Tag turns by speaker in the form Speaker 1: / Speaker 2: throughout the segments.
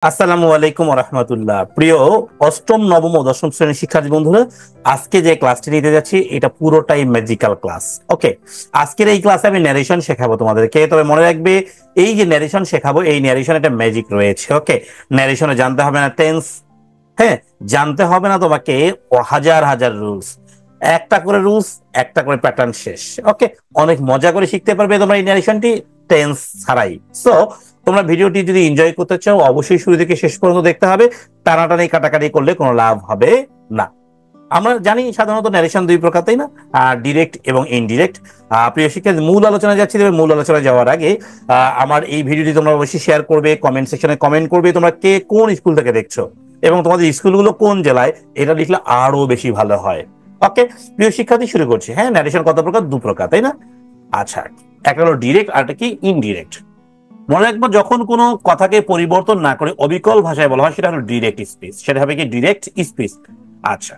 Speaker 1: আসসালামু আলাইকুম রহমতুল্লাহ। প্রিয় অষ্টম, নবম ও দশম শ্রেণীর শিক্ষার্থী বন্ধুরা, আজকে যে ক্লাসটি নিতে যাচ্ছি এটা পুরোটাই ম্যাজিক্যাল ক্লাস। ওকে, আজকের এই ক্লাসে আমি ন্যারেশন শেখাবো তোমাদেরকে। তবে মনে রাখবে, এই যে ন্যারেশন শেখাবো এই ন্যারেশন একটা ম্যাজিক রয়েছে। ওকে, ন্যারেশনে জানতে হবে না টেন্স, হ্যাঁ, জানতে হবে না তোমাকে হাজার হাজার রুলস, একটা করে রুলস, একটা করে প্যাটার্ন শেষ। ওকে, অনেক মজা করে শিখতে পারবে তোমরা এই ন্যারেশনটি টেন্স ছাড়াই। সো তোমরা ভিডিওটি যদি এনজয় করতে চাও অবশ্যই শুরু থেকে শেষ পর্যন্ত দেখতে হবে। টানাটানি কাটাকাটি করলে কোনো লাভ হবে না। আমরা জানি সাধারণত ন্যারেশন দুই প্রকার, তাই না? ডিরেক্ট এবং ইনডিরেক্ট। প্রিয় শিক্ষার্থী, মূল আলোচনা যাচ্ছি। তবে মূল আলোচনা যাওয়ার আগে আমার এই ভিডিওটি তোমরা অবশ্যই শেয়ার করবে, কমেন্ট সেকশনে কমেন্ট করবে তোমরা কে কোন স্কুল থেকে দেখছো এবং তোমাদের স্কুলগুলো কোন জেলায়, এটা লিখলে আরো বেশি ভালো হয়। ওকে, প্রিয় শিক্ষার্থী, শুরু করছি। হ্যাঁ, ন্যারেশন কত প্রকার? দু প্রকার, তাই না? আচ্ছা, একটা হলো ডিরেক্ট আর একটা কি ইনডিরেক্ট। মনে রাখবো, যখন কোনো কথাকে পরিবর্তন না করে অবিকল ভাষায় বলা হয় সেটা হলো ডিরেক্ট স্পিচ, সেটা হবে কি ডিরেক্ট স্পিচ। আচ্ছা,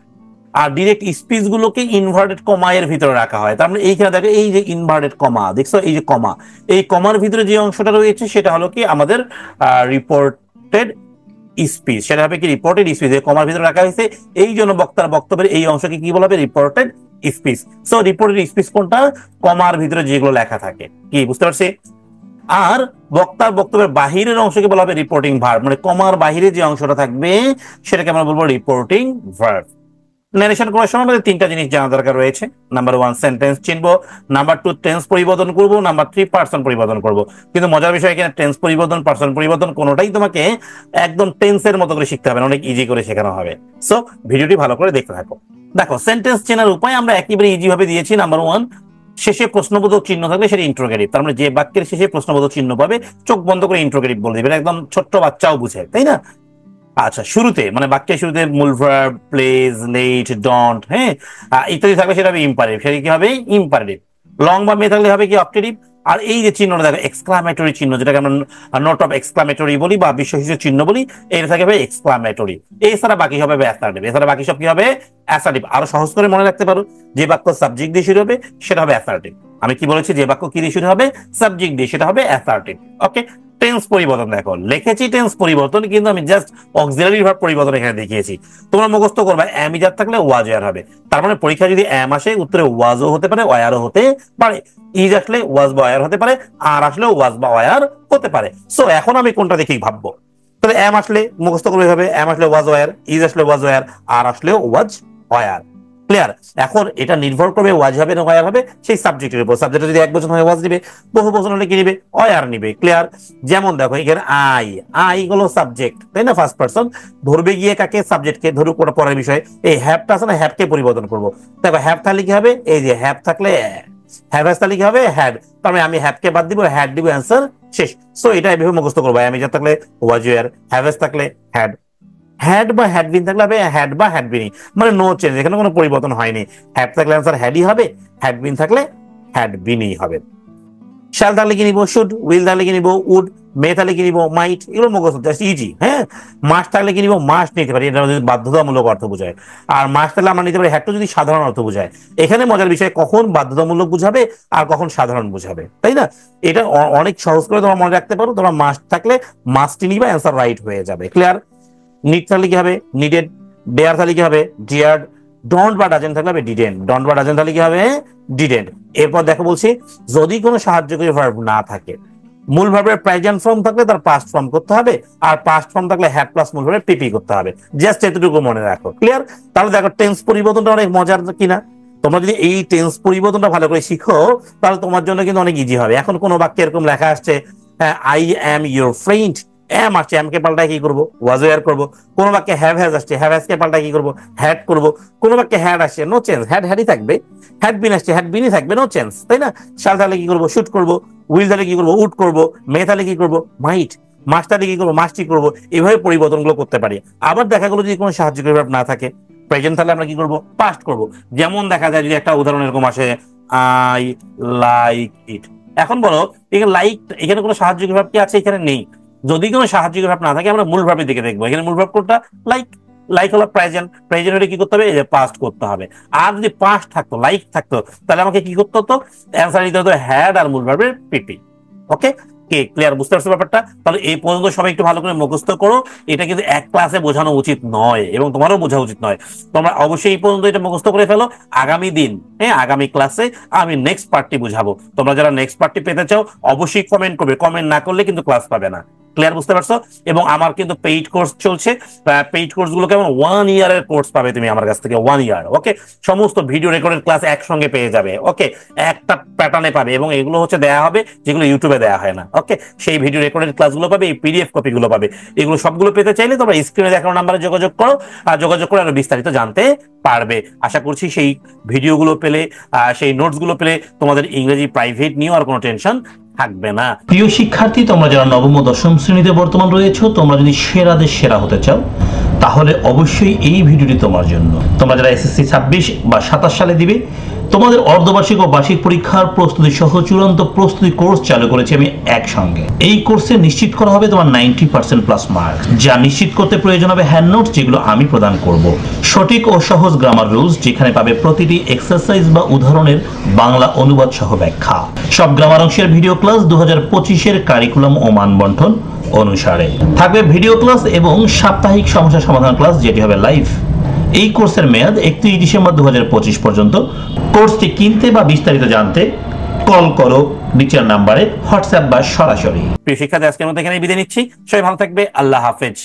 Speaker 1: আর ডিরেক্ট স্পিচ গুলোকে ইনভার্টেড কমা এর ভিতরে রাখা হয়। তার মানে এইখানে দেখো, এই যে ইনভার্টেড কমা দেখছো, এই যে কমা, এই কমার ভিতরে যে অংশটা রয়েছে সেটা হলো কি আমাদের রিপোর্টেড স্পিচ, সেটা হবে কি রিপোর্টেড স্পিচ। কমার ভিতরে রাখা হয়েছে, এই জন্য বক্তার বক্তব্যের এই অংশকে কি বলা হবে? Reported speech. So reported speech কোনটা? কমার ভিতরে যেগুলো লেখা থাকে। কি বুঝতে পারছি? আর বক্তার বক্তব্যের বাহিরের অংশকে বলা হবে রিপোর্টিং ভার্ব, মানে কমার বাহিরে যে অংশটা থাকবে সেটাকে আমরা বলবো রিপোর্টিং ভার্ব। ন্যারেশন করার সময় আমাদের তিনটা জিনিস জানা দরকার রয়েছে। নাম্বার ওয়ান, সেন্টেন্স চিনবো। নাম্বার টু, টেন্স পরিবর্তন করবো। নাম্বার থ্রি, পার্সন পরিবর্তন করবো। কিন্তু মজার বিষয় এখানে টেন্স পরিবর্তন, পার্সন পরিবর্তন কোনোটাই তোমাকে একদম টেন্সের মতো করে শিখতে হবে না, অনেক ইজি করে শেখানো হবে। সো ভিডিওটি ভালো করে দেখতে থাকো। দেখো, সেন্টেন্স চেনার উপায় আমরা একেবারে ইজি ভাবে দিয়েছি। নাম্বার ওয়ান, শেষে প্রশ্নবোধক চিহ্ন থাকলে সেটা ইন্ট্রোগেটিভ। তার মানে যে বাক্যের শেষে প্রশ্নবোধক চিহ্ন পাবে চোখ বন্ধ করে ইন্ট্রোগেটিভ বলে দিবে, একদম ছোট্ট বাচ্চাও বুঝে, তাই না? আচ্ছা, শুরুতে মানে বাক্যের শুরুতে মূল ভার্ব, প্লেজ, লেট, ডন্ট, হ্যাঁ, ইত্যাদি থাকলে সেটা হবে ইম্পারেটিভ। সেটা কি হবে? ইম্পারেটিভ। লং বা মে থাকলে হবে কি অপটেটিভ। আর এই যে চিহ্নটা দেখো, এক্সক্লামেটরি চিহ্ন, যেটাকে আমরা নোট অফ এক্সক্লামেটরি বলি বা বিশ্বসূচক চিহ্ন বলি, এটা থাকে হবে এক্সক্লামেটরি। এছাড়া বাকি হবে অ্যাসার্টিভ। এছাড়া বাকি সব কি হবে? অ্যাসার্টিভ। আরো সহজ করে মনে রাখতে পারো, যে বাক্য সাবজেক্ট দিয়ে শুরু হবে সেটা হবে অ্যাসার্টিভ। আমি কি বলেছি? যে বাক্য কি দিয়ে শুরু হবে? সাবজেক্ট দিয়ে, সেটা হবে অ্যাসার্টিভ। ওকে, টেন্স পরিবর্তন দেখো, লিখেছি টেন্স পরিবর্তন, কিন্তু আমি জাস্ট অক্সিলারি ভার্ব পরিবর্তন এখানে দেখিয়েছি। তোমরা মুখস্থ করবে এম ইজার থাকলে ওয়াজ ওয়ার হবে। তার মানে পরীক্ষা যদি এম আসে, উত্তরে ওয়াজও হতে পারে, ওয়ারও হতে পারে। ইজ আসলে ওয়াজ বা ওয়ার হতে পারে, আর আসলে ওয়াজ বা ওয়ার হতে পারে। সো এখন আমি কোনটা দেখেই ভাববো? তাহলে এম আসলে মুখস্থ করবে হবে এম আসলে ওয়াজ ওয়ার, ইজ আসলে ওয়াজ ওয়ার, আর আসলে ওয়াজ ওয়ার। ক্লিয়ার? এখন এটা নির্ভর করবে ওয়াজ হবে না ওয়ার হবে সেই সাবজেক্টের উপর। সাবজেক্ট যদি এক বছর হয় ওয়াজ নিবে, বহু বছর হলে কি নিবে? ওয়ার নিবে। ক্লিয়ার? যেমন দেখো এখানে আই, আই হলো সাবজেক্ট, তাই না? First person. ধরবে গিয়ে কাকে? সাবজেক্টকে। ধরুক, ওটা পরের বিষয়। এই হ্যাভটা আছে না, হ্যাভকে পরিবর্তন করবো। দেখো, হ্যাভ থাকলে কি হবে? এই যে হ্যাভ থাকলে হ্যাভ তাহলে কি হবে? হ্যাড। তার মানে আমি হ্যাভকে বাদ দিব, হ্যাড দিব, অ্যান্সার শেষ। সো এটা এভাবে মুখস্থ করবো। আমি যা থাকলে ওয়াজ ওয়ার, হ্যাভ থাকলে হ্যাড, হ্যাড বা হ্যাডবিন থাকলে হবে হ্যাড বা হ্যাডবিনি, মানে নো চেঞ্জ, এখানে কোনো পরিবর্তন হয়নি। হ্যাড থাকলে অ্যান্সার হ্যাডই হবে, হ্যাডবিন থাকলে হ্যাডবিনই হবে। শ্যাল থাকলে কি নিব? শুড। উইল থাকলে কি নিব? উড। মে থাকলে কি নিব? মাইট। এগুলো মুখস্থ, জাস্ট ইজি। হ্যাঁ, মাস থাকলে কি নিব? মাস নিতে পারি, এটা যদি বাধ্যতামূলক অর্থ বোঝায়। আর মাস থাকলে আমরা নিতে পারি হ্যাড যদি সাধারণ অর্থ বোঝায়। এখানে মজার বিষয়, কখন বাধ্যতামূলক বুঝাবে আর কখন সাধারণ বুঝাবে, তাই না? এটা অনেক সহজ করে তোমরা মনে রাখতে পারো। তোমরা মাস থাকলে মাস্টই নিবা, অ্যান্সার রাইট হয়ে যাবে। ক্লিয়ার? নিড থাকলে কি হবে? নিডেড। ডেয়ার থাকলে কি হবে? ডিয়ার্ড। ডন্ট বা ডাজেন্ট থাকলে হবে ডিডেন্ট। ডন্ট বা ডাজেন্ট থাকলে কি হবে? ডিডেন্ট। এরপর দেখো বলছি, যদি কোনো সাহায্যকারী ভার্ব না থাকে, মূল ভার্বের প্রেজেন্ট ফর্ম থাকলে তার পাস্ট ফর্ম করতে হবে, আর পাস্ট ফর্ম থাকলে হ্যাড প্লাস মূল ভার্বের পিপি করতে হবে। জাস্ট এতটুকু মনে রাখো। ক্লিয়ার? তাহলে দেখো টেন্স পরিবর্তনটা অনেক মজার কিনা। তোমরা যদি এই টেন্স পরিবর্তনটা ভালো করে শিখো তাহলে তোমার জন্য কিন্তু অনেক ইজি হবে। এখন কোনো বাক্যে এরকম লেখা আসছে, I am your friend, am আসছে, এম কে পাল্টায় কি করবো? ওয়াজ ওয়ার করবো। কোন বাক্যে হ্যাভ হ্যাজ আসছে, হ্যাভ হ্যাজ কে পাল্টায় কি করবো? হ্যাড করবো। কোন বাক্যে হ্যাড আসছে, নো চেঞ্জ, হ্যাড হ্যাডই থাকবে। হ্যাড বিন আসছে, হ্যাড বিনই থাকবে, নো চেঞ্জ, তাই না? শাল তাহলে কি করবো? শুট করবো। উইল তাহলে কি করবো? উড করবো। মে তাহলে কি করবো? মাইট। মাস তাহলে কি করবো? মাসটি করবো। এইভাবে পরিবর্তনগুলো করতে পারি। আবার দেখা গেলো যদি কোনো সাহায্যকারী ভার্ব না থাকে, প্রেজেন্ট, তাহলে আমরা কি করবো? পাস্ট করবো। যেমন দেখা যায় যদি একটা উদাহরণ এরকম আসে, আই লাইক ইট। এখন বলো, এখানে লাইক, এখানে কোনো সাহায্যকারী ভার্ব কি আছে? এখানে নেই। যদি কোনো সাহায্যকারী ভার্ব না থাকে আমরা মূল ভার্বের দিকে দেখবো। এখানে মূল ভার্ব কোনটা? লাইক। লাইক হলো প্রেজেন্ট, প্রেজেন্ট হলে কি করতে হবে? এই যে পাস্ট করতে হবে। আর যদি পাস্ট থাকতো, লাইক থাকতো, তাহলে আমাকে কি করতে হতো? অ্যান্সার নিতে হতো হ্যাড আর মূল ভার্বের পিপি। ওকে, কে ক্লিয়ার? বুঝতে পারছো ব্যাপারটা? তাহলে এই পর্যন্ত সবাই একটু ভালো করে মুখস্থ করো। এটা কিন্তু এক ক্লাসে বোঝানো উচিত নয় এবং তোমারও বোঝা উচিত নয়। তোমরা অবশ্যই এই পর্যন্ত এটা মুখস্থ করে ফেলো। আগামী দিন, হ্যাঁ, আগামী ক্লাসে আমি নেক্সট পার্টটি বুঝাবো। তোমরা যারা নেক্সট পার্টটি পেতে চাও অবশ্যই কমেন্ট করবে। কমেন্ট না করলে কিন্তু ক্লাস পাবে না। ক্লিয়ার? বুঝতে পারছো? এবং আমার কিন্তু পেইড কোর্স চলছে। পেইড কোর্স গুলো কেমন 1 ইয়ারের কোর্স পাবে তুমি আমার কাছ থেকে, 1 ইয়ার। ওকে, সমস্ত ভিডিও রেকর্ডেড ক্লাস একসঙ্গে পেয়ে যাবে। ওকে, একটা প্যাটার্নে পাবে এবং এগুলো হচ্ছে দেয়া হবে যেগুলো ইউটিউবে দেয়া হয় না। ওকে, সেই ভিডিও রেকর্ডেড ক্লাসগুলো পাবে, এই পিডিএফ কপিগুলো পাবে। এগুলো সবগুলো পেতে চাইলে তোমরা স্ক্রিনে দেখানো নাম্বারে যোগাযোগ করো, আর যোগাযোগ করে আরো বিস্তারিত জানতে পারবে। আশা করছি সেই ভিডিওগুলো পেলে, সেই নোটসগুলো পেলে তোমাদের ইংরেজি প্রাইভেট নিয়েও আর কোনো টেনশন থাকবে না। প্রিয় শিক্ষার্থী, তোমরা যারা নবম ও দশম শ্রেণীতে বর্তমান রয়েছো, তোমরা যদি সেরাদের সেরা হতে চাও তাহলে অবশ্যই এই ভিডিওটি তোমার জন্য। তোমরা যারা এসএসসি 26 বা 27 সালে দিবে, তোমাদের অর্ধবার্ষিক ও বার্ষিক পরীক্ষার প্রস্তুতি সহ চূড়ান্ত প্রস্তুতি কোর্স চালু করেছি আমি একসঙ্গে। এই কোর্সে নিশ্চিত করা হবে তোমার 90% প্লাস মার্ক, যা নিশ্চিত করতে প্রয়োজন হবে হ্যান্ড নোটস, যেগুলো আমি প্রদান করব। সঠিক ও সহজ গ্রামার রুলস, যেখানে পাবে প্রতিটি এক্সারসাইজ বা উদাহরণের বাংলা অনুবাদ সহ ব্যাখ্যা। সব গ্রামার অংশের ভিডিও ক্লাস 2025-এর কারিকুলাম ও মানবন্টন অনুসারে থাকবে। ভিডিও ক্লাস এবং সাপ্তাহিক সমস্যা সমাধান ক্লাস, যেটি হবে লাইভ। এই কোর্সের মেয়াদ 31 ডিসেম্বর 2025 পর্যন্ত। কোর্সটি কিনতে বা বিস্তারিত জানতে কল করো নিচের নাম্বারে, হোয়াটসঅ্যাপ বা সরাসরি। প্রিয় শিক্ষার্থী, আজকের মতো এখানেই বিদায় নিচ্ছি। সবাই ভালো থাকবে। আল্লাহ হাফেজ।